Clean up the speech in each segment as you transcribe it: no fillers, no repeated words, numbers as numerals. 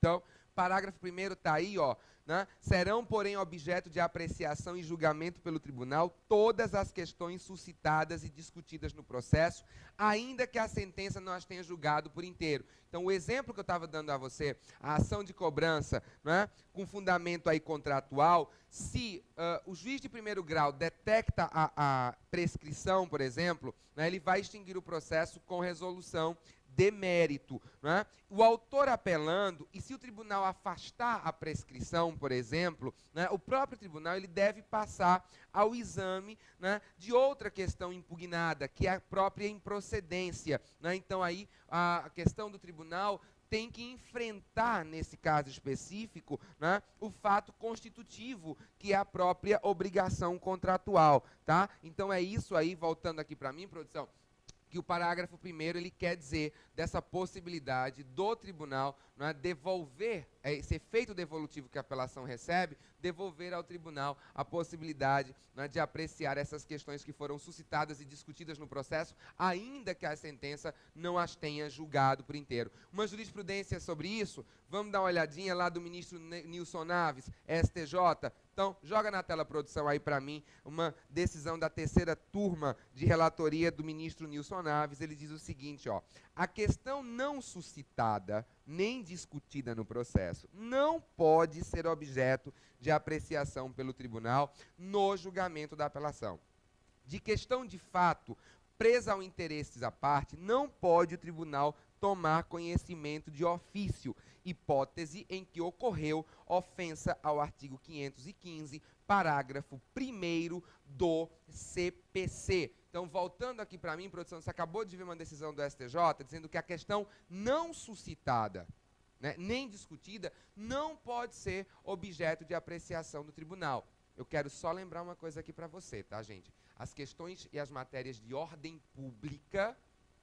Então, parágrafo 1º está aí, ó, né? Serão, porém, objeto de apreciação e julgamento pelo tribunal todas as questões suscitadas e discutidas no processo, ainda que a sentença não as tenha julgado por inteiro. Então, o exemplo que eu estava dando a você, a ação de cobrança, né, com fundamento aí contratual, se o juiz de primeiro grau detecta a prescrição, por exemplo, né, ele vai extinguir o processo com resolução de mérito, né? O autor apelando, e se o tribunal afastar a prescrição, por exemplo, né, o próprio tribunal ele deve passar ao exame, né, de outra questão impugnada, que é a própria improcedência, né? Então aí a questão do tribunal tem que enfrentar, nesse caso específico, né, o fato constitutivo, que é a própria obrigação contratual, tá? Então é isso aí, voltando aqui para mim, produção, que o parágrafo 1º ele quer dizer dessa possibilidade do tribunal, né, devolver, esse efeito devolutivo que a apelação recebe, devolver ao tribunal a possibilidade, né, de apreciar essas questões que foram suscitadas e discutidas no processo, ainda que a sentença não as tenha julgado por inteiro. Uma jurisprudência sobre isso, vamos dar uma olhadinha lá do ministro Nilson Naves, STJ. Então, joga na tela, produção, aí para mim, uma decisão da 3ª turma de relatoria do ministro Nilson Naves. Ele diz o seguinte, ó: a questão não suscitada nem discutida no processo não pode ser objeto de apreciação pelo tribunal no julgamento da apelação. De questão de fato, presa ao interesses à parte, não pode o tribunal tomar conhecimento de ofício, hipótese em que ocorreu ofensa ao artigo 515, parágrafo 1º do CPC. Então, voltando aqui para mim, produção, você acabou de ver uma decisão do STJ dizendo que a questão não suscitada, né, nem discutida, não pode ser objeto de apreciação do tribunal. Eu quero só lembrar uma coisa aqui para você, tá, gente? As questões e as matérias de ordem pública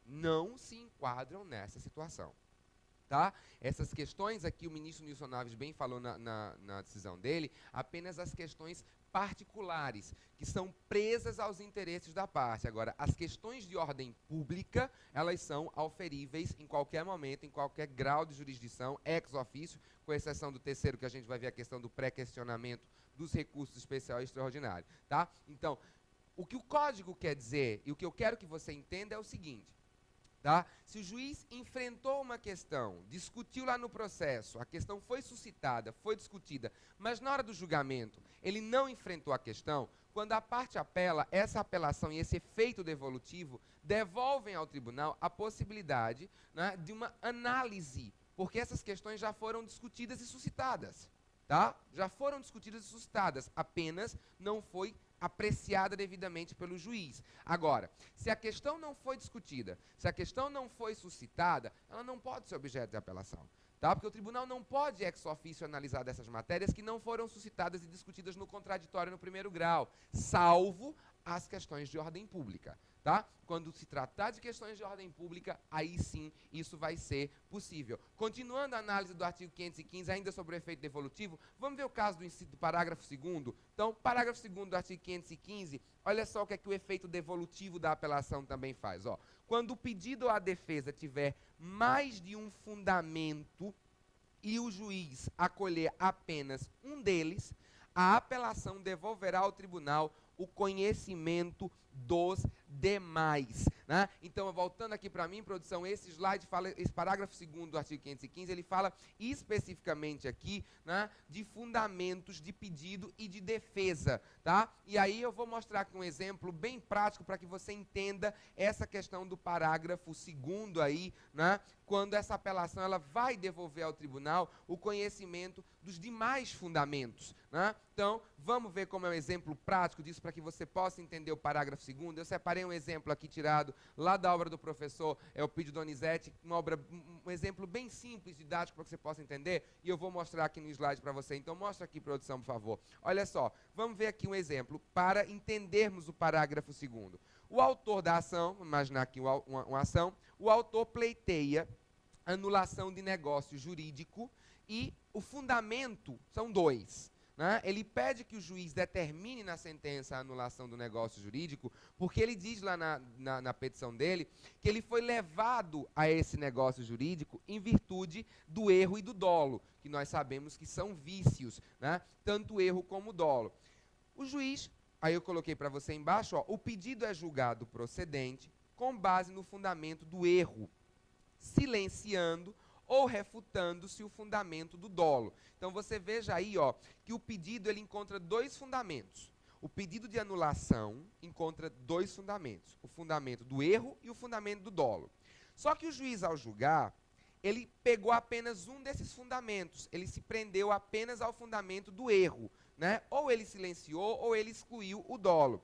não se enquadram nessa situação, tá? Essas questões aqui, o ministro Nilson Naves bem falou na decisão dele, apenas as questões particulares, que são presas aos interesses da parte. Agora, as questões de ordem pública, elas são auferíveis em qualquer momento, em qualquer grau de jurisdição, ex officio, com exceção do 3º, que a gente vai ver a questão do pré-questionamento dos recursos especial e extraordinário, tá? Então, o que o código quer dizer, e o que eu quero que você entenda é o seguinte, tá? Se o juiz enfrentou uma questão, discutiu lá no processo, a questão foi suscitada, foi discutida, mas na hora do julgamento ele não enfrentou a questão, quando a parte apela, essa apelação e esse efeito devolutivo devolvem ao tribunal a possibilidade, né, de uma análise, porque essas questões já foram discutidas e suscitadas, tá? Já foram discutidas e suscitadas, apenas não foi apreciada devidamente pelo juiz. Agora, se a questão não foi discutida, se a questão não foi suscitada, ela não pode ser objeto de apelação, tá? Porque o tribunal não pode ex officio analisar dessas matérias que não foram suscitadas e discutidas no contraditório no 1º grau, salvo as questões de ordem pública, tá? Quando se tratar de questões de ordem pública, aí sim isso vai ser possível. Continuando a análise do artigo 515, ainda sobre o efeito devolutivo, vamos ver o caso do parágrafo 2º. Então, parágrafo 2º do artigo 515, olha só o que é que o efeito devolutivo da apelação também faz, ó. Quando o pedido ou a defesa tiver mais de um fundamento e o juiz acolher apenas um deles, a apelação devolverá ao tribunal o conhecimento dos demais, né? Então, voltando aqui para mim, produção, esse slide fala, esse parágrafo 2º do artigo 515, ele fala especificamente aqui, né, de fundamentos de pedido e de defesa, tá? E aí eu vou mostrar aqui um exemplo bem prático para que você entenda essa questão do parágrafo 2º aí, né? Quando essa apelação ela vai devolver ao tribunal o conhecimento dos demais fundamentos, né? Então, vamos ver como é um exemplo prático disso para que você possa entender o parágrafo 2º. Eu separei um exemplo aqui tirado lá da obra do professor Elpidio Donizete, um exemplo bem simples, didático, para que você possa entender, e eu vou mostrar aqui no slide para você. Então, mostra aqui, produção, por favor. Olha só, vamos ver aqui um exemplo para entendermos o parágrafo 2º. O autor da ação, vamos imaginar aqui uma ação, o autor pleiteia anulação de negócio jurídico e o fundamento são dois. né, ele pede que o juiz determine na sentença a anulação do negócio jurídico, porque ele diz lá na petição dele que ele foi levado a esse negócio jurídico em virtude do erro e do dolo, que nós sabemos que são vícios, né, tanto o erro como o dolo. O juiz, aí eu coloquei para você embaixo, ó, o pedido é julgado procedente com base no fundamento do erro, silenciando ou refutando-se o fundamento do dolo. Então você veja aí, ó, que o pedido ele encontra dois fundamentos. O pedido de anulação encontra dois fundamentos, o fundamento do erro e o fundamento do dolo. Só que o juiz, ao julgar, ele pegou apenas um desses fundamentos, ele se prendeu apenas ao fundamento do erro, né? Ou ele silenciou ou ele excluiu o dolo.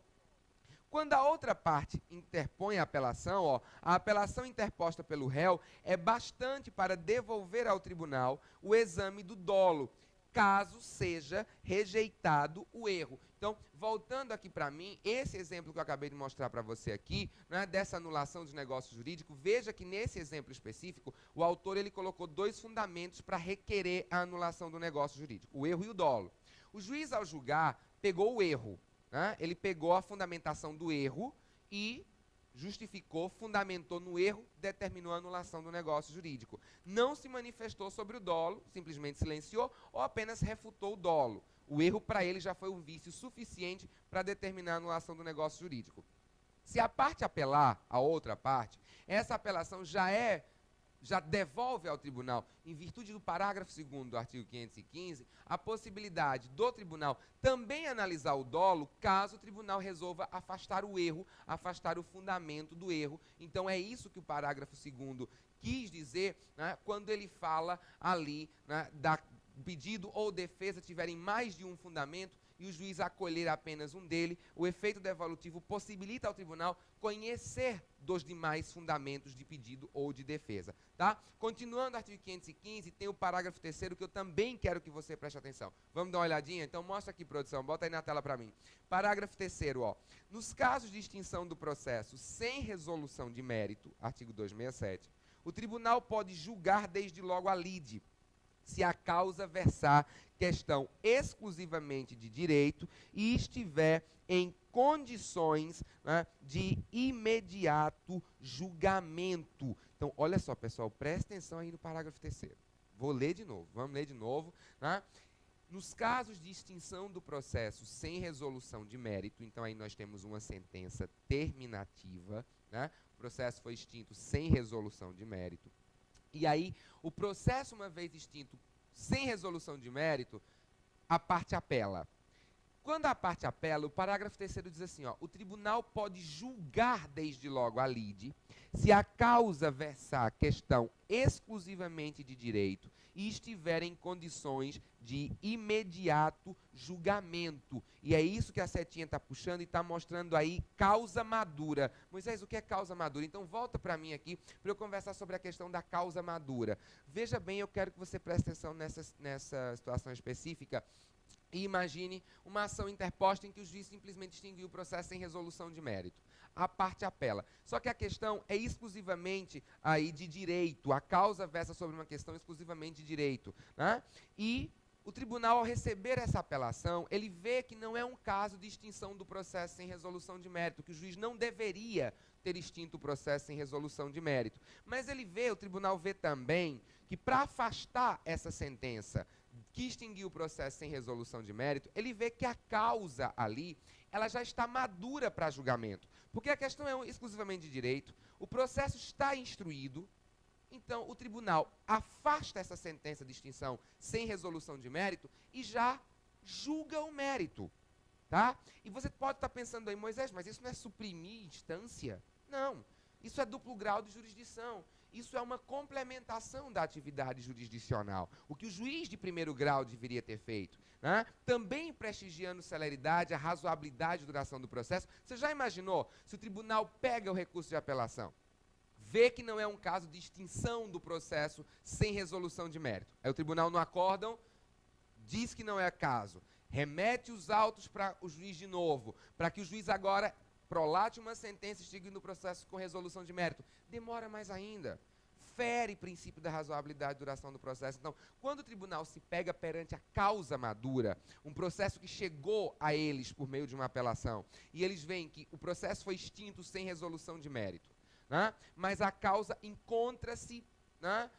Quando a outra parte interpõe a apelação, ó, a apelação interposta pelo réu é bastante para devolver ao tribunal o exame do dolo, caso seja rejeitado o erro. Então, voltando aqui para mim, esse exemplo que eu acabei de mostrar para você aqui, né, dessa anulação de negócio jurídico, veja que nesse exemplo específico, o autor ele colocou dois fundamentos para requerer a anulação do negócio jurídico, o erro e o dolo. O juiz, ao julgar, pegou o erro, né, ele pegou a fundamentação do erro e justificou, fundamentou no erro, determinou a anulação do negócio jurídico. Não se manifestou sobre o dolo, simplesmente silenciou ou apenas refutou o dolo. O erro para ele já foi um vício suficiente para determinar a anulação do negócio jurídico. Se a parte apelar, a outra parte, essa apelação já devolve ao tribunal, em virtude do parágrafo 2º do artigo 515, a possibilidade do tribunal também analisar o dolo, caso o tribunal resolva afastar o erro, afastar o fundamento do erro. Então é isso que o parágrafo 2º quis dizer, né, quando ele fala ali, né, da pedido ou defesa tiverem mais de um fundamento e o juiz acolher apenas um dele, o efeito devolutivo possibilita ao tribunal conhecer dos demais fundamentos de pedido ou de defesa. Tá? Continuando o artigo 515, tem o parágrafo 3º que eu também quero que você preste atenção. Vamos dar uma olhadinha? Então mostra aqui, produção, bota aí na tela para mim. Parágrafo 3º, ó. Nos casos de extinção do processo sem resolução de mérito, artigo 267, o tribunal pode julgar desde logo a lide, se a causa versar questão exclusivamente de direito e estiver em condições, né, de imediato julgamento. Então, olha só, pessoal, presta atenção aí no parágrafo 3º. Vou ler de novo, vamos ler de novo. Né? Nos casos de extinção do processo sem resolução de mérito, então aí nós temos uma sentença terminativa, né? O processo foi extinto sem resolução de mérito. E aí, o processo, uma vez extinto, sem resolução de mérito, a parte apela. Quando a parte apela, o parágrafo 3º diz assim, ó, o tribunal pode julgar desde logo a lide, se a causa versar questão exclusivamente de direito e estiver em condições de imediato julgamento. E é isso que a setinha está puxando e está mostrando aí causa madura. Moisés, o que é causa madura? Então volta para mim aqui para eu conversar sobre a questão da causa madura. Veja bem, eu quero que você preste atenção nessa situação específica e imagine uma ação interposta em que o juiz simplesmente extinguiu o processo sem resolução de mérito. A parte apela. Só que a questão é exclusivamente aí de direito. A causa versa sobre uma questão exclusivamente de direito. Né? E o tribunal, ao receber essa apelação, ele vê que não é um caso de extinção do processo sem resolução de mérito, que o juiz não deveria ter extinto o processo sem resolução de mérito. Mas ele vê, o tribunal vê também, que para afastar essa sentença que extinguiu o processo sem resolução de mérito, ele vê que a causa ali, ela já está madura para julgamento. Porque a questão é exclusivamente de direito, o processo está instruído, então o tribunal afasta essa sentença de extinção sem resolução de mérito e já julga o mérito. Tá? E você pode estar pensando aí, Moisés, mas isso não é suprimir instância? Não, isso é duplo grau de jurisdição. Isso é uma complementação da atividade jurisdicional. O que o juiz de primeiro grau deveria ter feito. Né? Também prestigiando celeridade, a razoabilidade e duração do processo. Você já imaginou se o tribunal pega o recurso de apelação, vê que não é um caso de extinção do processo sem resolução de mérito. Aí o tribunal no acórdão diz que não é caso, remete os autos para o juiz de novo, para que o juiz agora prolate uma sentença extinguindo o processo com resolução de mérito. Demora mais ainda. fere princípio da razoabilidade e duração do processo. Então, quando o tribunal se pega perante a causa madura, um processo que chegou a eles por meio de uma apelação, e eles veem que o processo foi extinto sem resolução de mérito, né? Mas a causa encontra-se, né,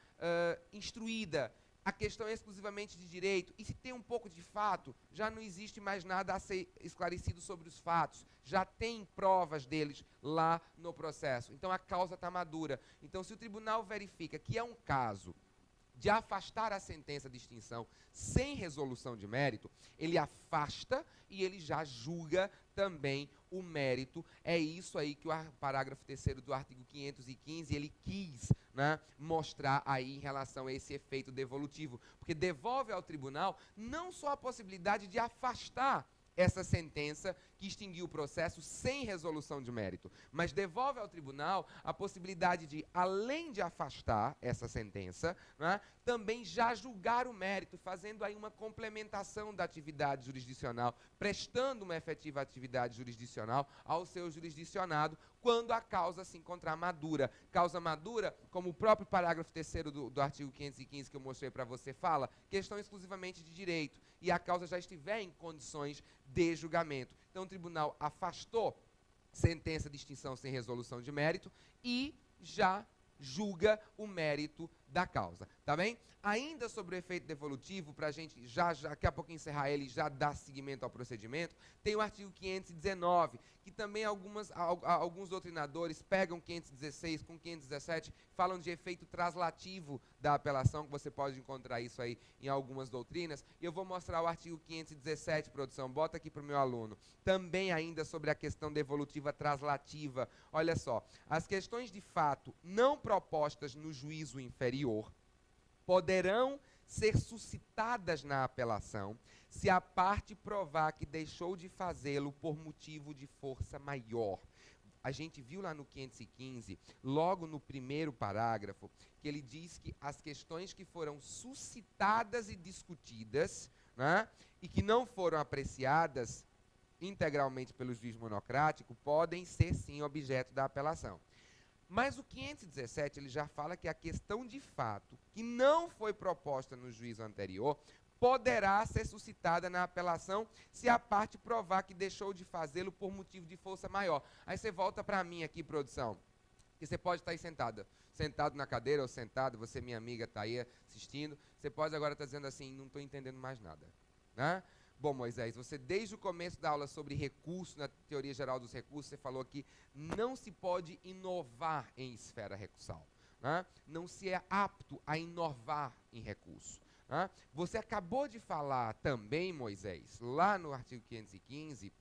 instruída, a questão é exclusivamente de direito, e se tem um pouco de fato, já não existe mais nada a ser esclarecido sobre os fatos, já tem provas deles lá no processo, então a causa está madura. Então, se o tribunal verifica que é um caso de afastar a sentença de extinção sem resolução de mérito, ele afasta e ele já julga também o mérito. É isso aí que o parágrafo 3º do artigo 515, ele quis, né, mostrar aí em relação a esse efeito devolutivo, porque devolve ao tribunal não só a possibilidade de afastar essa sentença que extinguiu o processo sem resolução de mérito, mas devolve ao tribunal a possibilidade de, além de afastar essa sentença, né, também já julgar o mérito, fazendo aí uma complementação da atividade jurisdicional, prestando uma efetiva atividade jurisdicional ao seu jurisdicionado, quando a causa se encontrar madura. Causa madura, como o próprio parágrafo 3º do artigo 515 que eu mostrei para você fala, questão exclusivamente de direito, e a causa já estiver em condições de julgamento. Então, o tribunal afastou sentença de extinção sem resolução de mérito e já julga o mérito da causa, tá bem? Ainda sobre o efeito devolutivo, para a gente já daqui a pouco encerrar ele e já dar seguimento ao procedimento, tem o artigo 519, que também alguns doutrinadores pegam 516 com 517, falam de efeito translativo da apelação, que você pode encontrar isso aí em algumas doutrinas, e eu vou mostrar o artigo 517, produção, bota aqui para o meu aluno, também ainda sobre a questão devolutiva translativa. Olha só, as questões de fato não propostas no juízo inferior poderão ser suscitadas na apelação se a parte provar que deixou de fazê-lo por motivo de força maior. A gente viu lá no 515, logo no primeiro parágrafo, que ele diz que as questões que foram suscitadas e discutidas, né, e que não foram apreciadas integralmente pelo juiz monocrático podem ser sim objeto da apelação. Mas o 517 ele já fala que a questão de fato que não foi proposta no juízo anterior poderá ser suscitada na apelação se a parte provar que deixou de fazê-lo por motivo de força maior. Aí você volta para mim aqui, produção, que você pode estar aí sentado na cadeira ou sentado, você, minha amiga, está aí assistindo, você pode agora estar dizendo assim, não estou entendendo mais nada, né? Bom, Moisés, você desde o começo da aula sobre recurso, na teoria geral dos recursos, você falou que não se pode inovar em esfera recursal, né? Não se é apto a inovar em recurso, né? Você acabou de falar também, Moisés, lá no artigo 515,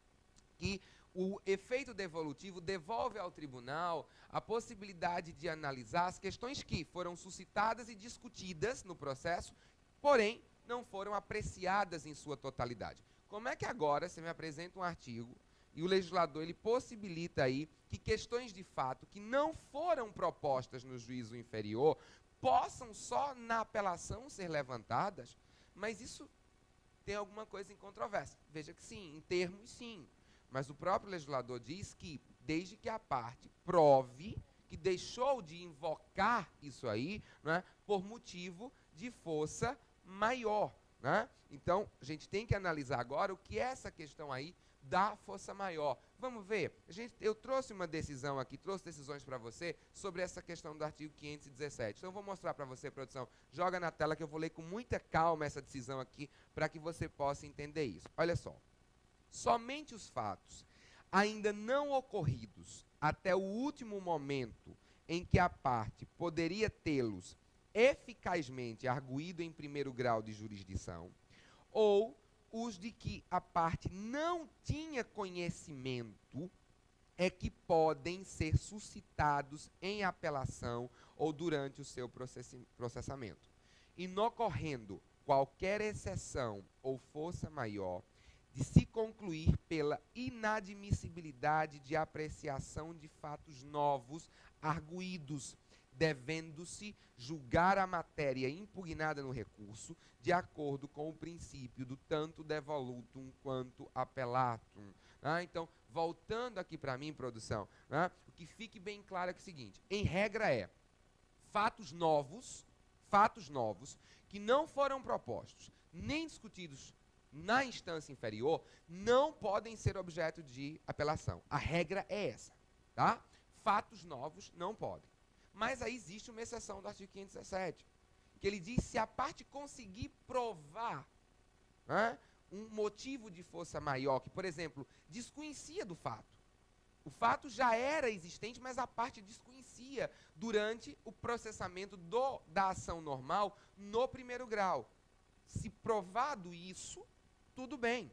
que o efeito devolutivo devolve ao tribunal a possibilidade de analisar as questões que foram suscitadas e discutidas no processo, porém, não foram apreciadas em sua totalidade. Como é que agora você me apresenta um artigo e o legislador ele possibilita aí que questões de fato que não foram propostas no juízo inferior possam só na apelação ser levantadas? Mas isso tem alguma coisa em controvérsia. Veja que sim, em termos sim. Mas o próprio legislador diz que desde que a parte prove que deixou de invocar isso aí, né, por motivo de força maior, né? Então, a gente tem que analisar agora o que é essa questão aí da força maior. Vamos ver, eu trouxe uma decisão aqui, trouxe decisões para você sobre essa questão do artigo 517. Então, eu vou mostrar para você, produção, joga na tela que eu vou ler com muita calma essa decisão aqui, para que você possa entender isso. Olha só, somente os fatos ainda não ocorridos até o último momento em que a parte poderia tê-los eficazmente arguído em primeiro grau de jurisdição, ou os de que a parte não tinha conhecimento, é que podem ser suscitados em apelação ou durante o seu processamento. Inocorrendo qualquer exceção ou força maior, de se concluir pela inadmissibilidade de apreciação de fatos novos arguídos, devendo-se julgar a matéria impugnada no recurso de acordo com o princípio do tanto devolutum quanto appellatum. Então, voltando aqui para mim, produção, o que fique bem claro é, o seguinte, em regra fatos novos, que não foram propostos nem discutidos na instância inferior, não podem ser objeto de apelação. A regra é essa, tá? Fatos novos não podem. Mas aí existe uma exceção do artigo 517, que ele diz se a parte conseguir provar, né, um motivo de força maior, que, por exemplo, desconhecia do fato. O fato já era existente, mas a parte desconhecia durante o processamento da ação normal no primeiro grau. Se provado isso, tudo bem.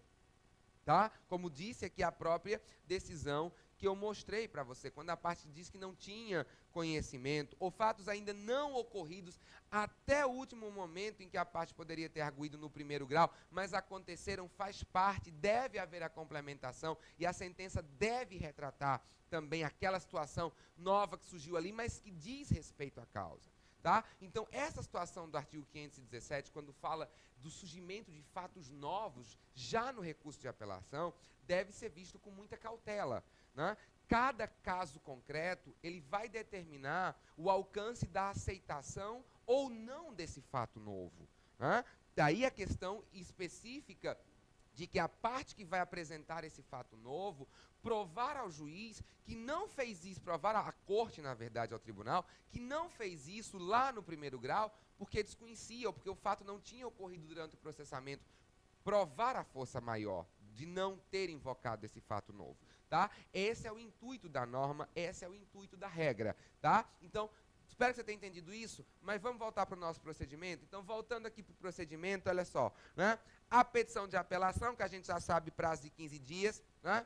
Tá? Como disse aqui a própria decisão que eu mostrei para você, quando a parte diz que não tinha conhecimento, ou fatos ainda não ocorridos até o último momento em que a parte poderia ter arguído no primeiro grau, mas aconteceram, faz parte, deve haver a complementação, e a sentença deve retratar também aquela situação nova que surgiu ali, mas que diz respeito à causa. Tá? Então, essa situação do artigo 517, quando fala do surgimento de fatos novos, já no recurso de apelação, deve ser visto com muita cautela. Né? Cada caso concreto, ele vai determinar o alcance da aceitação ou não desse fato novo. Né? Daí a questão específica de que a parte que vai apresentar esse fato novo, provar ao juiz que não fez isso, provar à corte, na verdade, ao tribunal, que não fez isso lá no primeiro grau, porque desconhecia, ou porque o fato não tinha ocorrido durante o processamento, provar a força maior de não ter invocado esse fato novo. Tá? Esse é o intuito da norma, esse é o intuito da regra. Tá? Então, espero que você tenha entendido isso, mas vamos voltar para o nosso procedimento. Então, voltando aqui para o procedimento, olha só. Né? A petição de apelação, que a gente já sabe, prazo de 15 dias. Né?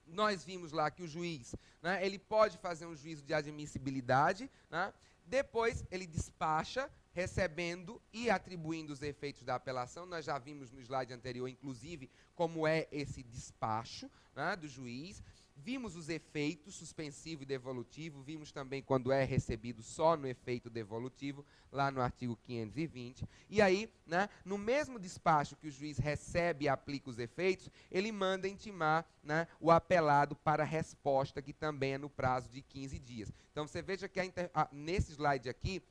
Nós vimos lá que o juiz, né, ele pode fazer um juízo de admissibilidade. Né? Depois, ele despacha, recebendo e atribuindo os efeitos da apelação. Nós já vimos no slide anterior, inclusive, como é esse despacho, né, do juiz. Vimos os efeitos suspensivo e devolutivo, vimos também quando é recebido só no efeito devolutivo, lá no artigo 520. E aí, né, no mesmo despacho que o juiz recebe e aplica os efeitos, ele manda intimar, né, o apelado para a resposta, que também é no prazo de 15 dias. Então, você veja que nesse slide aqui,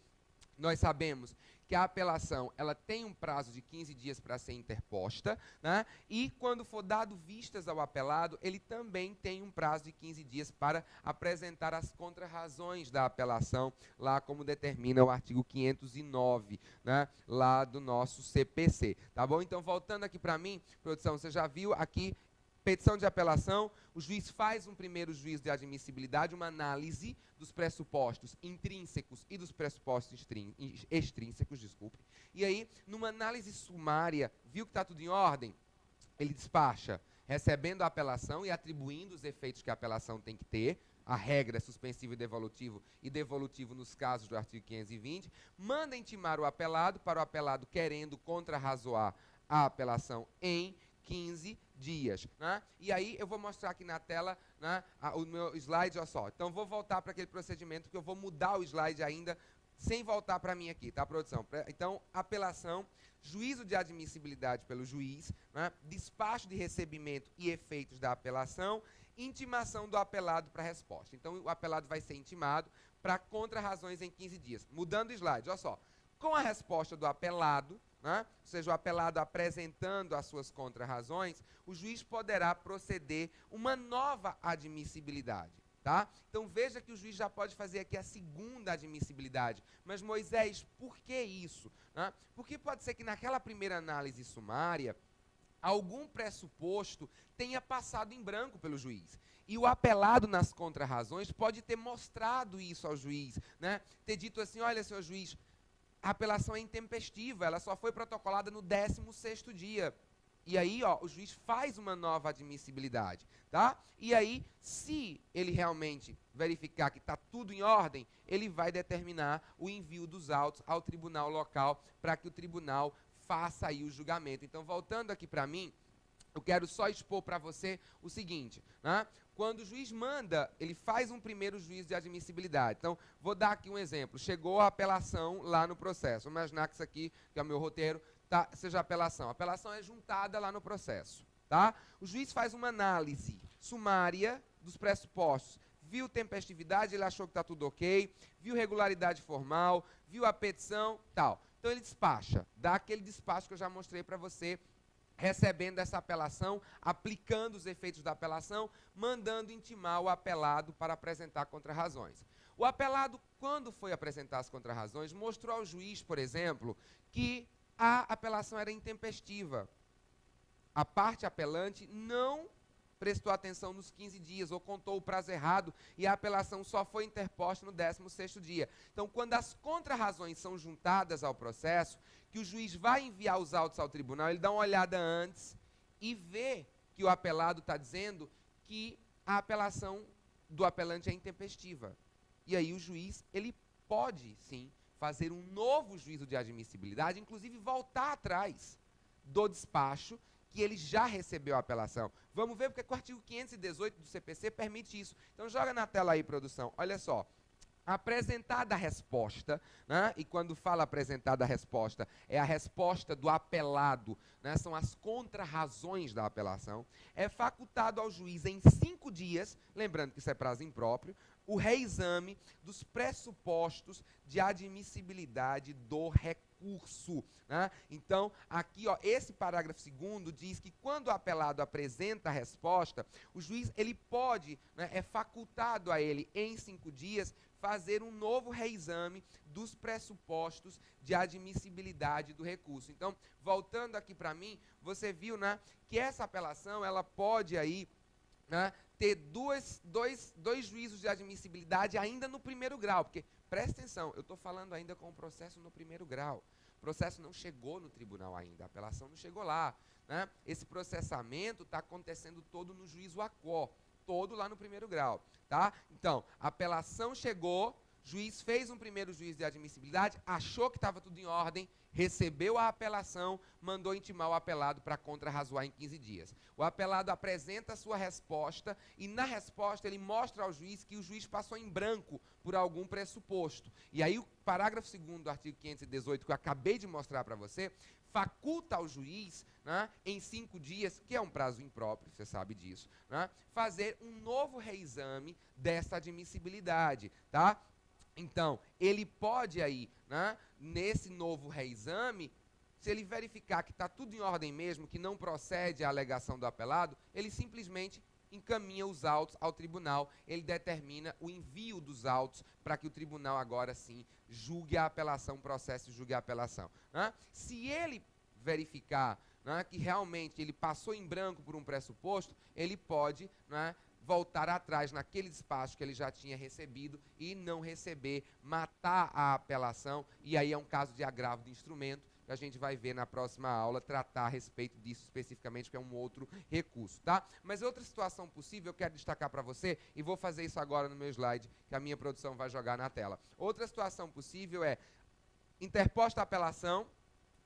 nós sabemos que a apelação ela tem um prazo de 15 dias para ser interposta, né? E quando for dado vistas ao apelado, ele também tem um prazo de 15 dias para apresentar as contrarrazões da apelação, lá como determina o artigo 509, né? Lá do nosso CPC. Tá bom? Então, voltando aqui para mim, produção, você já viu aqui, petição de apelação, o juiz faz um primeiro juízo de admissibilidade, uma análise dos pressupostos intrínsecos e dos pressupostos extrínsecos, desculpe. E aí, numa análise sumária, viu que está tudo em ordem? Ele despacha, recebendo a apelação e atribuindo os efeitos que a apelação tem que ter, a regra suspensivo e devolutivo nos casos do artigo 520, manda intimar o apelado para o apelado querendo contrarrazoar a apelação em 15 dias. Né? E aí eu vou mostrar aqui na tela, né, o meu slide, olha só. Então vou voltar para aquele procedimento, porque eu vou mudar o slide ainda, sem voltar para mim aqui, tá, produção? Então, apelação, juízo de admissibilidade pelo juiz, né, despacho de recebimento e efeitos da apelação, intimação do apelado para resposta. Então, o apelado vai ser intimado para contrarrazões em 15 dias. Mudando o slide, olha só. Com a resposta do apelado, né, ou seja, o apelado apresentando as suas contrarrazões, o juiz poderá proceder uma nova admissibilidade. Tá? Então veja que o juiz já pode fazer aqui a segunda admissibilidade. Mas, Moisés, por que isso? Né? Porque pode ser que naquela primeira análise sumária, algum pressuposto tenha passado em branco pelo juiz. E o apelado nas contrarrazões pode ter mostrado isso ao juiz. Né? Ter dito assim, olha, senhor juiz, a apelação é intempestiva, ela só foi protocolada no 16º dia. E aí, ó, o juiz faz uma nova admissibilidade, tá? E aí, se ele realmente verificar que está tudo em ordem, ele vai determinar o envio dos autos ao tribunal local para que o tribunal faça aí o julgamento. Então, voltando aqui para mim, eu quero só expor para você o seguinte, né? Quando o juiz manda, ele faz um primeiro juízo de admissibilidade. Então, vou dar aqui um exemplo. Chegou a apelação lá no processo. Vamos imaginar que isso aqui, que é o meu roteiro, tá, seja a apelação. A apelação é juntada lá no processo. Tá? O juiz faz uma análise sumária dos pressupostos. viu tempestividade, ele achou que está tudo ok, viu regularidade formal, viu a petição, tal. Então ele despacha, dá aquele despacho que eu já mostrei para você, recebendo essa apelação, aplicando os efeitos da apelação, mandando intimar o apelado para apresentar contrarrazões. O apelado, quando foi apresentar as contrarrazões, mostrou ao juiz, por exemplo, que a apelação era intempestiva. A parte apelante não prestou atenção nos 15 dias, ou contou o prazo errado, e a apelação só foi interposta no 16º dia. Então, quando as contrarrazões são juntadas ao processo, que o juiz vai enviar os autos ao tribunal, ele dá uma olhada antes e vê que o apelado está dizendo que a apelação do apelante é intempestiva. E aí o juiz, ele pode, sim, fazer um novo juízo de admissibilidade, inclusive voltar atrás do despacho que ele já recebeu a apelação. Vamos ver porque o artigo 518 do CPC permite isso. Então joga na tela aí, produção. Olha só. Apresentada a resposta, né? E quando fala apresentada a resposta, é a resposta do apelado, né? São as contrarrazões da apelação, é facultado ao juiz em 5 dias, lembrando que isso é prazo impróprio, o reexame dos pressupostos de admissibilidade do recurso. Né? Então, aqui, ó, esse parágrafo 2º diz que quando o apelado apresenta a resposta, o juiz ele pode, né, é facultado a ele em 5 dias, fazer um novo reexame dos pressupostos de admissibilidade do recurso. Então, voltando aqui para mim, você viu, né, que essa apelação ela pode aí, né, ter dois juízos de admissibilidade ainda no 1º grau, porque, presta atenção, eu estou falando ainda com o processo no 1º grau. O processo não chegou no tribunal ainda, a apelação não chegou lá. Né? Esse processamento está acontecendo todo no juízo ACO, todo lá no 1º grau. Tá? Então, a apelação chegou, juiz fez um primeiro juízo de admissibilidade, achou que estava tudo em ordem, recebeu a apelação, mandou intimar o apelado para contrarrazoar em 15 dias. O apelado apresenta a sua resposta e, na resposta, ele mostra ao juiz que o juiz passou em branco por algum pressuposto. E aí, o parágrafo 2º do artigo 518, que eu acabei de mostrar para você, faculta ao juiz, né, em 5 dias, que é um prazo impróprio, você sabe disso, né, fazer um novo reexame dessa admissibilidade, tá? Então, ele pode aí, né, nesse novo reexame, se ele verificar que está tudo em ordem mesmo, que não procede a alegação do apelado, ele simplesmente encaminha os autos ao tribunal, ele determina o envio dos autos para que o tribunal agora sim julgue a apelação, processe e julgue a apelação. Né? Se ele verificar, né, que realmente ele passou em branco por um pressuposto, ele pode, né, voltar atrás naquele despacho que ele já tinha recebido e não receber, matar a apelação, e aí é um caso de agravo de instrumento, que a gente vai ver na próxima aula, tratar a respeito disso especificamente, que é um outro recurso, tá? Mas outra situação possível, eu quero destacar para você, e vou fazer isso agora no meu slide, que a minha produção vai jogar na tela. Outra situação possível é, interposta a apelação,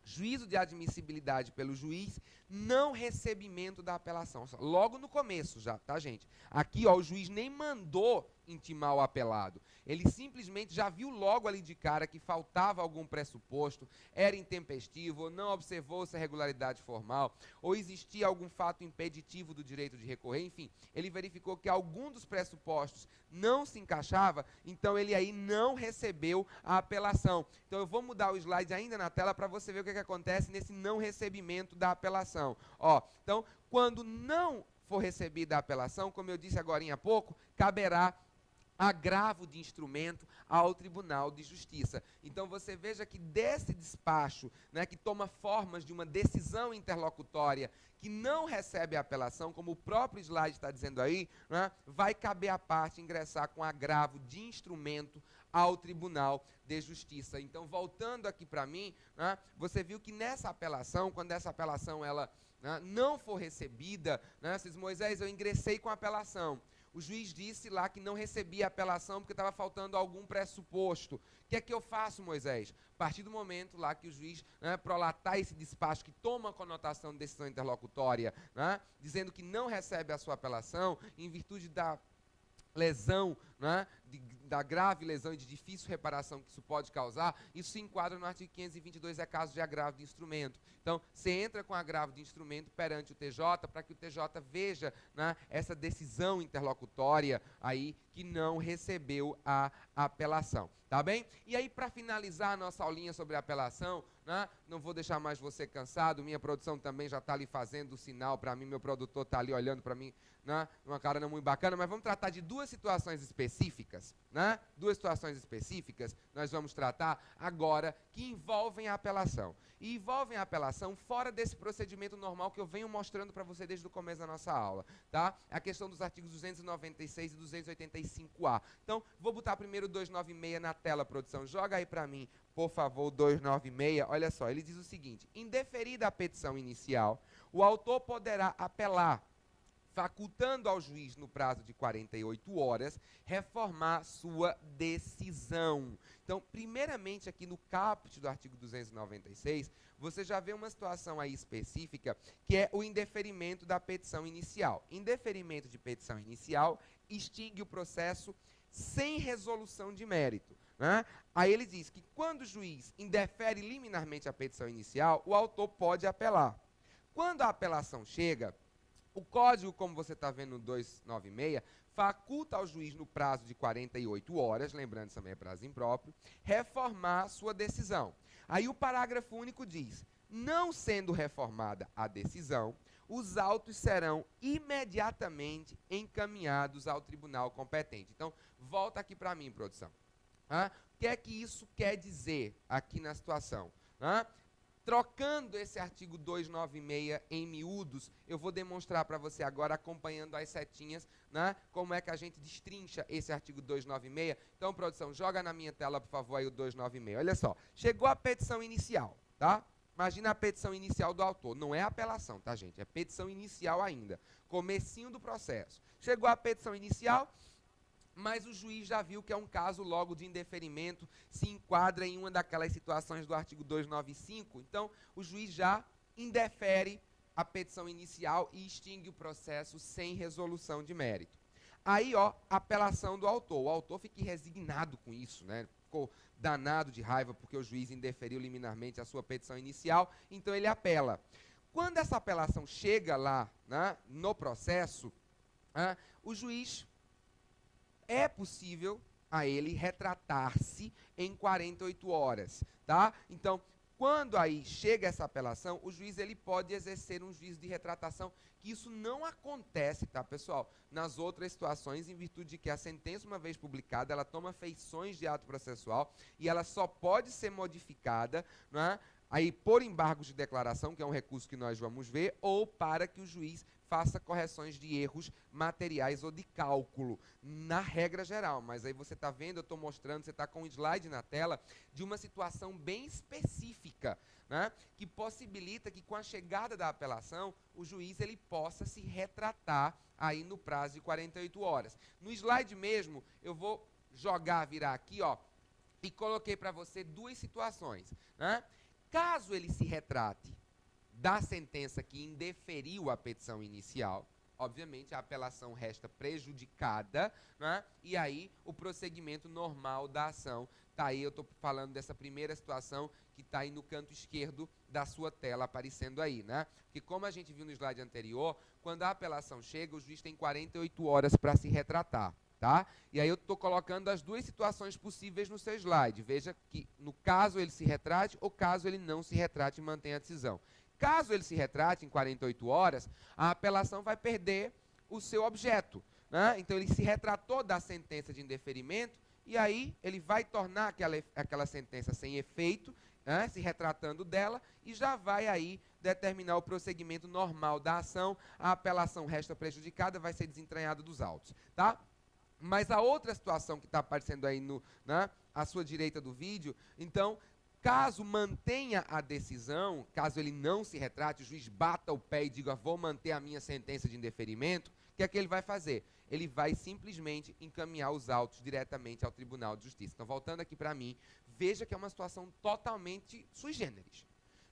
juízo de admissibilidade pelo juiz, não recebimento da apelação. Logo no começo já, tá, gente? Aqui, ó, o juiz nem mandou intimar o apelado. Ele simplesmente já viu logo ali de cara que faltava algum pressuposto, era intempestivo, ou não observou-se a regularidade formal, ou existia algum fato impeditivo do direito de recorrer, enfim. Ele verificou que algum dos pressupostos não se encaixava, então ele aí não recebeu a apelação. Então eu vou mudar o slide ainda na tela para você ver o que acontece nesse não recebimento da apelação. Ó, então, quando não for recebida a apelação, como eu disse agora há pouco, caberá agravo de instrumento ao Tribunal de Justiça. Então você veja que desse despacho, né, que toma formas de uma decisão interlocutória que não recebe a apelação, como o próprio slide está dizendo aí, né, vai caber à parte ingressar com agravo de instrumento ao Tribunal de Justiça. Então, voltando aqui para mim, né, você viu que nessa apelação, quando essa apelação ela, né, não for recebida, né, diz, Moisés, eu ingressei com a apelação. O juiz disse lá que não recebia a apelação porque estava faltando algum pressuposto. O que é que eu faço, Moisés? A partir do momento lá que o juiz, né, prolatar esse despacho que toma a conotação de decisão interlocutória, né, dizendo que não recebe a sua apelação, em virtude da lesão né, da grave lesão e de difícil reparação que isso pode causar, isso se enquadra no artigo 522, é caso de agravo de instrumento. Então, você entra com agravo de instrumento perante o TJ, para que o TJ veja, né, essa decisão interlocutória aí que não recebeu a apelação. Tá bem? E aí, para finalizar a nossa aulinha sobre apelação, né, não vou deixar mais você cansado, minha produção também já está ali fazendo o sinal para mim, meu produtor está ali olhando para mim, né, uma cara não muito bacana, mas vamos tratar de duas situações específicas, né? Duas situações específicas nós vamos tratar agora que envolvem a apelação. E envolvem a apelação fora desse procedimento normal que eu venho mostrando para você desde o começo da nossa aula, tá? A questão dos artigos 296 e 285A. Então, vou botar primeiro o 296 na tela, produção. Joga aí para mim, por favor, o 296. Olha só, ele diz o seguinte: indeferida a petição inicial, o autor poderá apelar, facultando ao juiz, no prazo de 48 horas, reformar sua decisão. Então, primeiramente, aqui no caput do artigo 296, você já vê uma situação aí específica, que é o indeferimento da petição inicial. Indeferimento de petição inicial extingue o processo sem resolução de mérito, né? Aí ele diz que quando o juiz indefere liminarmente a petição inicial, o autor pode apelar. Quando a apelação chega, o código, como você está vendo no 296, faculta ao juiz, no prazo de 48 horas, lembrando que também é prazo impróprio, reformar sua decisão. Aí o parágrafo único diz: não sendo reformada a decisão, os autos serão imediatamente encaminhados ao tribunal competente. Então, volta aqui para mim, produção. O que é que isso quer dizer aqui na situação? Trocando esse artigo 296 em miúdos, eu vou demonstrar para você agora, acompanhando as setinhas, né, como é que a gente destrincha esse artigo 296. Então, produção, joga na minha tela, por favor, aí o 296. Olha só, chegou a petição inicial, tá? Imagina a petição inicial do autor. Não é apelação, tá, gente? É petição inicial ainda. Comecinho do processo. Chegou a petição inicial, mas o juiz já viu que é um caso logo de indeferimento, se enquadra em uma daquelas situações do artigo 295, então o juiz já indefere a petição inicial e extingue o processo sem resolução de mérito. Aí, ó, apelação do autor. O autor fica resignado com isso, né? Ficou danado de raiva porque o juiz indeferiu liminarmente a sua petição inicial, então ele apela. Quando essa apelação chega lá, né, no processo, o juiz, é possível a ele retratar-se em 48 horas, tá? Então, quando aí chega essa apelação, o juiz ele pode exercer um juízo de retratação, que isso não acontece, tá, pessoal? Nas outras situações, em virtude de que a sentença, uma vez publicada, ela toma feições de ato processual e ela só pode ser modificada, né, aí por embargos de declaração, que é um recurso que nós vamos ver, ou para que o juiz faça correções de erros materiais ou de cálculo, na regra geral. Mas aí você está vendo, eu estou mostrando, você está com um slide na tela, de uma situação bem específica, né, que possibilita que com a chegada da apelação, o juiz ele possa se retratar aí no prazo de 48 horas. No slide mesmo, eu vou virar aqui, ó, e coloquei para você duas situações, né? Caso ele se retrate da sentença que indeferiu a petição inicial, obviamente a apelação resta prejudicada, né? E aí o prosseguimento normal da ação. Tá aí, eu estou falando dessa primeira situação que está aí no canto esquerdo da sua tela, aparecendo aí, né? Porque como a gente viu no slide anterior, quando a apelação chega, o juiz tem 48 horas para se retratar, tá? E aí eu estou colocando as duas situações possíveis no seu slide. Veja que no caso ele se retrate ou caso ele não se retrate e mantenha a decisão. Caso ele se retrate em 48 horas, a apelação vai perder o seu objeto, né? Então, ele se retratou da sentença de indeferimento e aí ele vai tornar aquela sentença sem efeito, né? Se retratando dela, e já vai aí determinar o prosseguimento normal da ação. A apelação resta prejudicada, vai ser desentranhada dos autos, tá? Mas a outra situação que está aparecendo aí à sua direita do vídeo, então, caso mantenha a decisão, caso ele não se retrate, o juiz bata o pé e diga, vou manter a minha sentença de indeferimento, o que é que ele vai fazer? Ele vai simplesmente encaminhar os autos diretamente ao Tribunal de Justiça. Então, voltando aqui para mim, veja que é uma situação totalmente sui generis,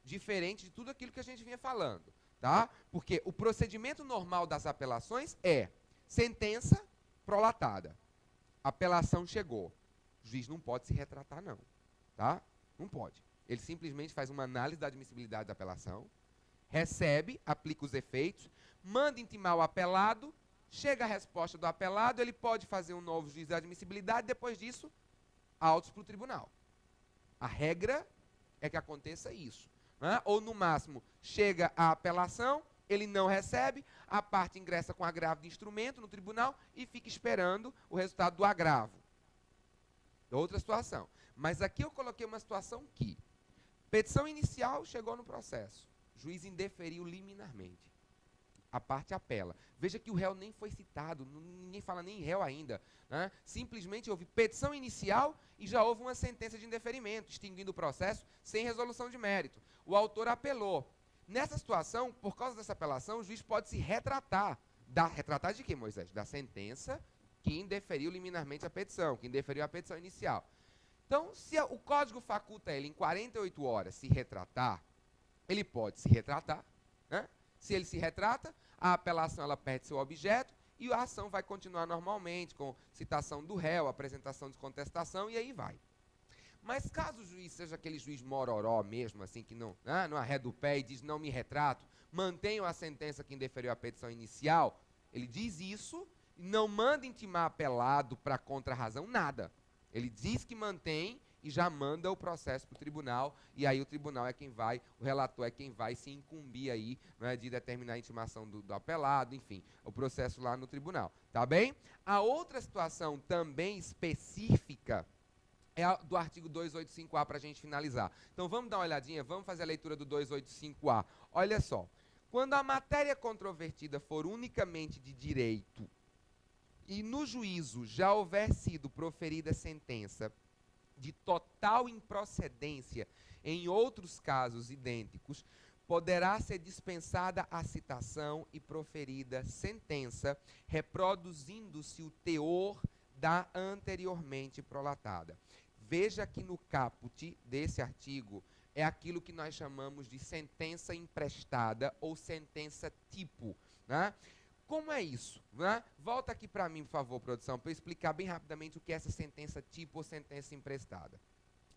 diferente de tudo aquilo que a gente vinha falando, tá? Porque o procedimento normal das apelações é sentença prolatada. apelação chegou. O juiz não pode se retratar, não. Tá? Não pode. Ele simplesmente faz uma análise da admissibilidade da apelação, recebe, aplica os efeitos, manda intimar o apelado, chega a resposta do apelado, ele pode fazer um novo juízo de admissibilidade, depois disso, autos para o tribunal. A regra é que aconteça isso. Né? Ou, no máximo, chega a apelação, ele não recebe, a parte ingressa com agravo de instrumento no tribunal e fica esperando o resultado do agravo. Outra situação. Mas aqui eu coloquei uma situação que petição inicial chegou no processo. O juiz indeferiu liminarmente. A parte apela. Veja que o réu nem foi citado, ninguém fala nem réu ainda. Né? Simplesmente houve petição inicial e já houve uma sentença de indeferimento, extinguindo o processo sem resolução de mérito. O autor apelou. Nessa situação, por causa dessa apelação, o juiz pode se retratar. Retratar de quê, Moisés? Da sentença que indeferiu liminarmente a petição, que indeferiu a petição inicial. Então, se o código faculta ele em 48 horas se retratar, ele pode se retratar. Né? Se ele se retrata, a apelação ela perde seu objeto e a ação vai continuar normalmente, com citação do réu, apresentação de contestação e aí vai. Mas caso o juiz seja aquele juiz mororó mesmo, assim, que não arreda o pé e diz não me retrato, mantenho a sentença que indeferiu a petição inicial, ele diz isso e não manda intimar apelado para contra-razão, nada. Ele diz que mantém e já manda o processo para o tribunal, e aí o tribunal é quem vai, o relator é quem vai se incumbir aí, né, de determinar a intimação do apelado, enfim, o processo lá no tribunal. Tá bem? A outra situação também específica é a do artigo 285A para a gente finalizar. Então vamos dar uma olhadinha, vamos fazer a leitura do 285A. Olha só, quando a matéria controvertida for unicamente de direito e no juízo já houver sido proferida sentença de total improcedência em outros casos idênticos, poderá ser dispensada a citação e proferida sentença, reproduzindo-se o teor da anteriormente prolatada. Veja que no caput desse artigo é aquilo que nós chamamos de sentença emprestada ou sentença tipo. Né? Como é isso? Né? Volta aqui para mim, por favor, produção, para eu explicar bem rapidamente o que é essa sentença tipo ou sentença emprestada.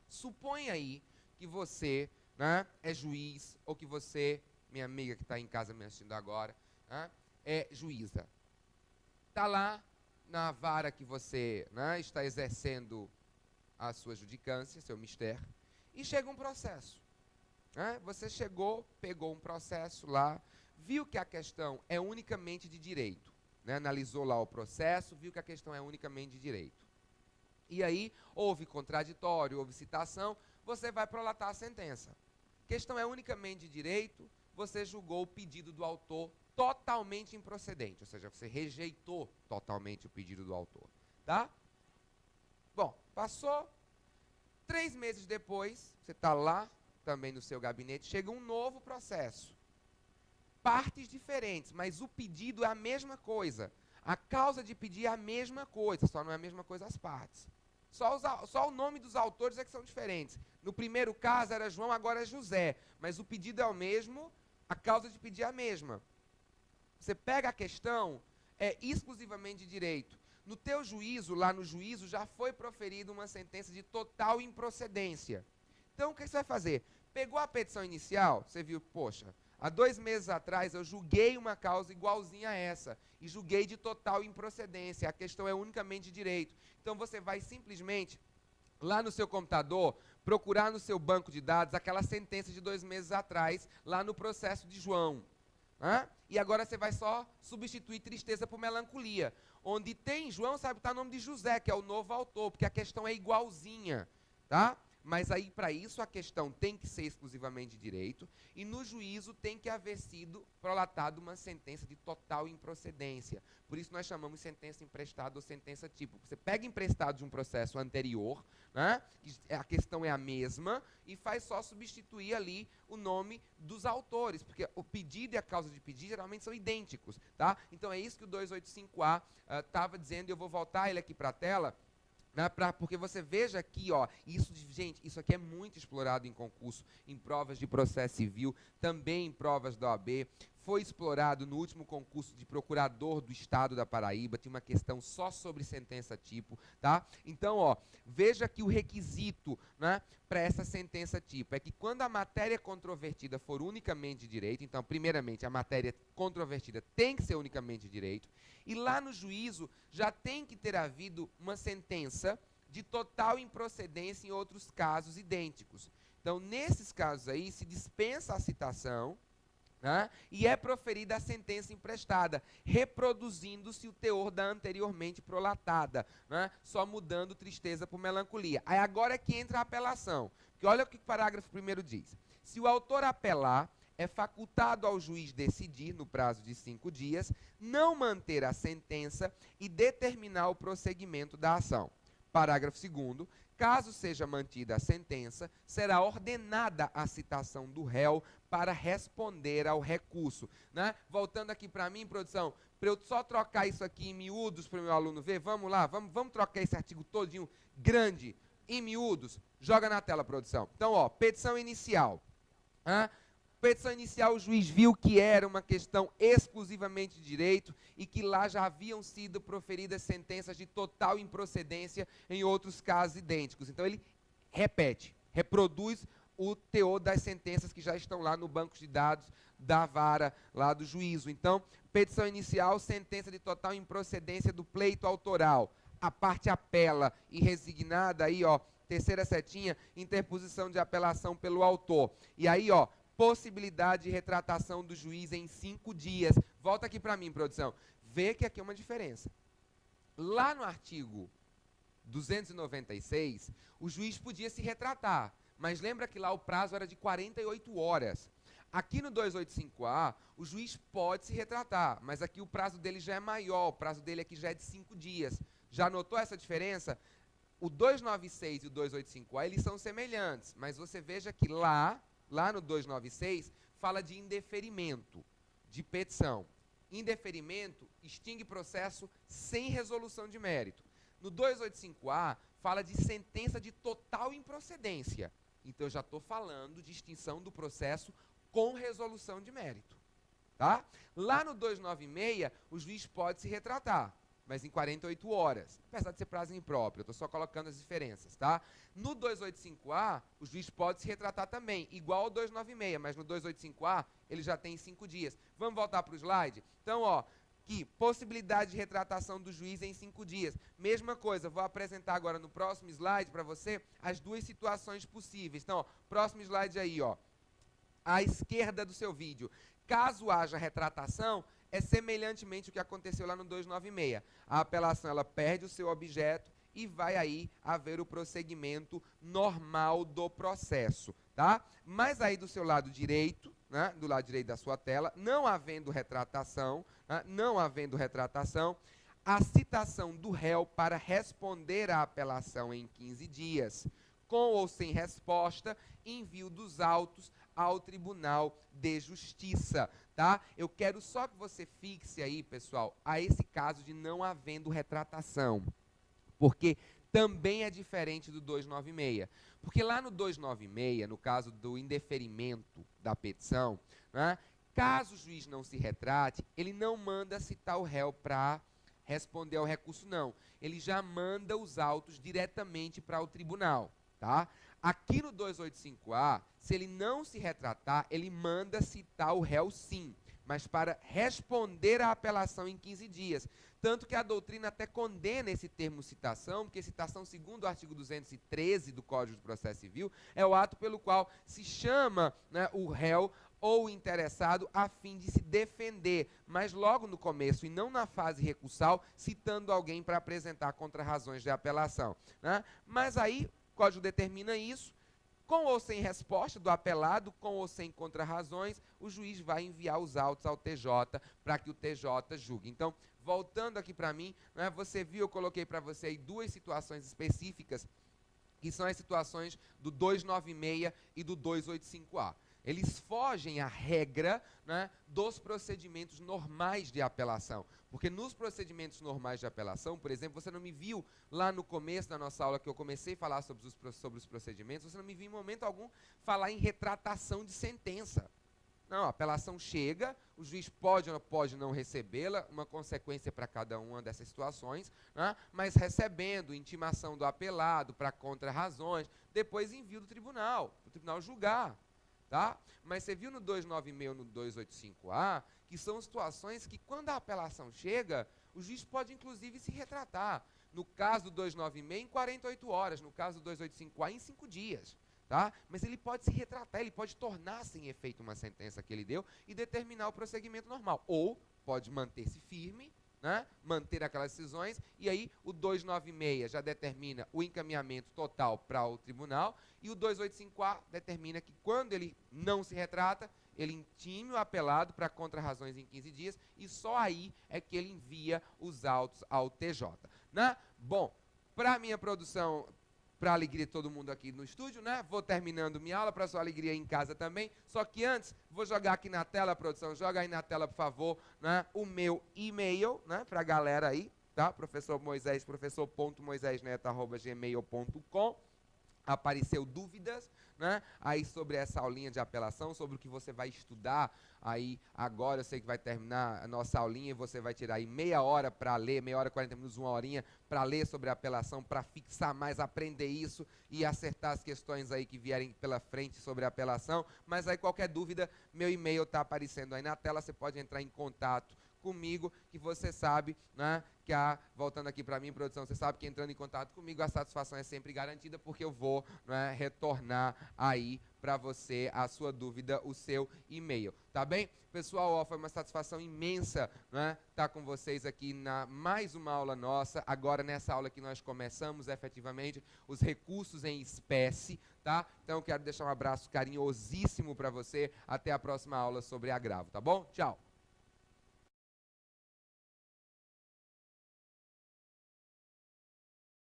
Suponha aí que você, né, é juiz, ou que você, minha amiga que está em casa me assistindo agora, né, é juíza. Está lá na vara que você, né, está exercendo a sua judicância, seu mistério, e chega um processo. Né? Você chegou, pegou um processo lá, viu que a questão é unicamente de direito, né? Analisou lá o processo, viu que a questão é unicamente de direito. E aí, houve contraditório, houve citação, você vai prolatar a sentença. Questão é unicamente de direito, você julgou o pedido do autor totalmente improcedente, ou seja, você rejeitou totalmente o pedido do autor. Tá? Bom, passou 3 meses depois, você está lá, também no seu gabinete, chega um novo processo. Partes diferentes, mas o pedido é a mesma coisa. A causa de pedir é a mesma coisa, só não é a mesma coisa as partes. Só o nome dos autores é que são diferentes. No primeiro caso era João, agora é José. Mas o pedido é o mesmo, a causa de pedir é a mesma. Você pega a questão, é exclusivamente de direito. No teu juízo, lá no juízo, já foi proferida uma sentença de total improcedência. Então, o que você vai fazer? Pegou a petição inicial, você viu, poxa, há 2 meses atrás eu julguei uma causa igualzinha a essa, e julguei de total improcedência, a questão é unicamente de direito. Então você vai simplesmente, lá no seu computador, procurar no seu banco de dados aquela sentença de 2 meses atrás, lá no processo de João. E agora você vai só substituir tristeza por melancolia. Onde tem João, sabe, está o nome de José, que é o novo autor, porque a questão é igualzinha, tá? Mas aí, para isso, a questão tem que ser exclusivamente de direito, e no juízo tem que haver sido prolatada uma sentença de total improcedência. Por isso nós chamamos sentença emprestada ou sentença tipo. Você pega emprestado de um processo anterior, né, que a questão é a mesma, e faz só substituir ali o nome dos autores, porque o pedido e a causa de pedir geralmente são idênticos. Tá? Então é isso que o 285A estava dizendo, e eu vou voltar ele aqui para a tela, porque você veja aqui, ó, gente, isso aqui é muito explorado em concurso, em provas de processo civil, também em provas da OAB. foi explorado no último concurso de procurador do Estado da Paraíba, tinha uma questão só sobre sentença tipo, tá? Então, ó, veja que o requisito, né, para essa sentença tipo é que quando a matéria controvertida for unicamente de direito, então, primeiramente, a matéria controvertida tem que ser unicamente de direito, e lá no juízo já tem que ter havido uma sentença de total improcedência em outros casos idênticos. Então, nesses casos aí, se dispensa a citação, né, e é proferida a sentença emprestada, reproduzindo-se o teor da anteriormente prolatada, né, só mudando tristeza por melancolia. Aí agora é que entra a apelação, porque olha o que o parágrafo 1º diz. Se o autor apelar, é facultado ao juiz decidir, no prazo de 5 dias, não manter a sentença e determinar o prosseguimento da ação. Parágrafo 2º. Caso seja mantida a sentença, será ordenada a citação do réu para responder ao recurso. Né? Voltando aqui para mim, produção, para eu só trocar isso aqui em miúdos para o meu aluno ver, vamos lá, vamos trocar esse artigo todinho grande em miúdos. Joga na tela, produção. Então, ó, petição inicial. Petição inicial, o juiz viu que era uma questão exclusivamente de direito e que lá já haviam sido proferidas sentenças de total improcedência em outros casos idênticos. Então, ele reproduz o teor das sentenças que já estão lá no banco de dados da vara, lá do juízo. Então, petição inicial, sentença de total improcedência do pleito autoral. A parte apela e resignada, aí, ó, terceira setinha, interposição de apelação pelo autor. E aí, ó, possibilidade de retratação do juiz em 5 dias. Volta aqui para mim, produção. Vê que aqui é uma diferença. Lá no artigo 296, o juiz podia se retratar, mas lembra que lá o prazo era de 48 horas. Aqui no 285A, o juiz pode se retratar, mas aqui o prazo dele já é maior, o prazo dele aqui já é de 5 dias. Já notou essa diferença? O 296 e o 285A, eles são semelhantes, mas você veja que lá no 296, fala de indeferimento, de petição. Indeferimento extingue processo sem resolução de mérito. No 285A, fala de sentença de total improcedência. Então, eu já estou falando de extinção do processo com resolução de mérito. Tá? Lá no 296, o juiz pode se retratar, mas em 48 horas, apesar de ser prazo impróprio, eu estou só colocando as diferenças, tá? No 285A, o juiz pode se retratar também, igual ao 296, mas no 285A, ele já tem 5 dias. Vamos voltar para o slide? Então, ó, aqui, possibilidade de retratação do juiz em 5 dias. Mesma coisa, vou apresentar agora no próximo slide para você as duas situações possíveis. Então, ó, próximo slide aí, ó, à esquerda do seu vídeo. Caso haja retratação, é semelhantemente o que aconteceu lá no 296. A apelação ela perde o seu objeto e vai aí haver o prosseguimento normal do processo, tá? Mas aí do seu lado direito, né, do lado direito da sua tela, não havendo retratação, né, a citação do réu para responder à apelação em 15 dias, com ou sem resposta, envio dos autos ao Tribunal de Justiça, tá? Eu quero só que você fixe aí, pessoal, a esse caso de não havendo retratação, porque também é diferente do 296. Porque lá no 296, no caso do indeferimento da petição, né, caso o juiz não se retrate, ele não manda citar o réu para responder ao recurso, não. Ele já manda os autos diretamente para o tribunal, tá? Aqui no 285A, se ele não se retratar, ele manda citar o réu sim, mas para responder à apelação em 15 dias. Tanto que a doutrina até condena esse termo citação, porque citação, segundo o artigo 213 do Código de Processo Civil, é o ato pelo qual se chama, né, o réu ou o interessado a fim de se defender, mas logo no começo e não na fase recursal, citando alguém para apresentar contra-razões de apelação, né? Mas aí o Código determina isso, com ou sem resposta do apelado, com ou sem contra-razões, o juiz vai enviar os autos ao TJ para que o TJ julgue. Então, voltando aqui para mim, né, você viu, eu coloquei para você aí duas situações específicas, que são as situações do 296 e do 285A. Eles fogem à regra, né, dos procedimentos normais de apelação. Porque nos procedimentos normais de apelação, por exemplo, você não me viu lá no começo da nossa aula, que eu comecei a falar sobre os procedimentos, você não me viu em momento algum falar em retratação de sentença. Não, a apelação chega, o juiz pode ou não pode não recebê-la, uma consequência para cada uma dessas situações, né? Mas recebendo intimação do apelado para contra-razões, depois envio do tribunal, para o tribunal julgar. Tá? Mas você viu no 296 no 285A, que são situações que quando a apelação chega, o juiz pode inclusive se retratar. No caso do 296, em 48 horas, no caso do 285A, em 5 dias. Tá? Mas ele pode se retratar, ele pode tornar sem efeito uma sentença que ele deu e determinar o prosseguimento normal. Ou pode manter-se firme, né? Manter aquelas decisões, e aí o 296 já determina o encaminhamento total para o tribunal, e o 285A determina que quando ele não se retrata, ele intime o apelado para contra-razões em 15 dias, e só aí é que ele envia os autos ao TJ. Né? Bom, para a minha produção, para a alegria de todo mundo aqui no estúdio, né? Vou terminando minha aula, para sua alegria em casa também. Só que antes, vou jogar aqui na tela, produção, joga aí na tela, por favor, né? O meu e-mail, né? Para a galera aí, tá? Professor Moisés, professor.moisesneto@gmail.com. Apareceu dúvidas, né? Aí sobre essa aulinha de apelação, sobre o que você vai estudar aí agora. Eu sei que vai terminar a nossa aulinha e você vai tirar aí meia hora para ler, meia hora, 40 minutos, uma horinha para ler sobre a apelação, para fixar mais, aprender isso e acertar as questões aí que vierem pela frente sobre a apelação. Mas aí qualquer dúvida, meu e-mail está aparecendo aí na tela, você pode entrar em contato comigo, que você sabe, né, que voltando aqui para mim, produção, você sabe que entrando em contato comigo a satisfação é sempre garantida, porque eu vou, né, retornar aí para você a sua dúvida, o seu e-mail, tá bem? Pessoal, ó, foi uma satisfação imensa, né, estar com vocês aqui na mais uma aula nossa, agora nessa aula que nós começamos efetivamente os recursos em espécie, tá? Então eu quero deixar um abraço carinhosíssimo para você, até a próxima aula sobre agravo, tá bom? Tchau!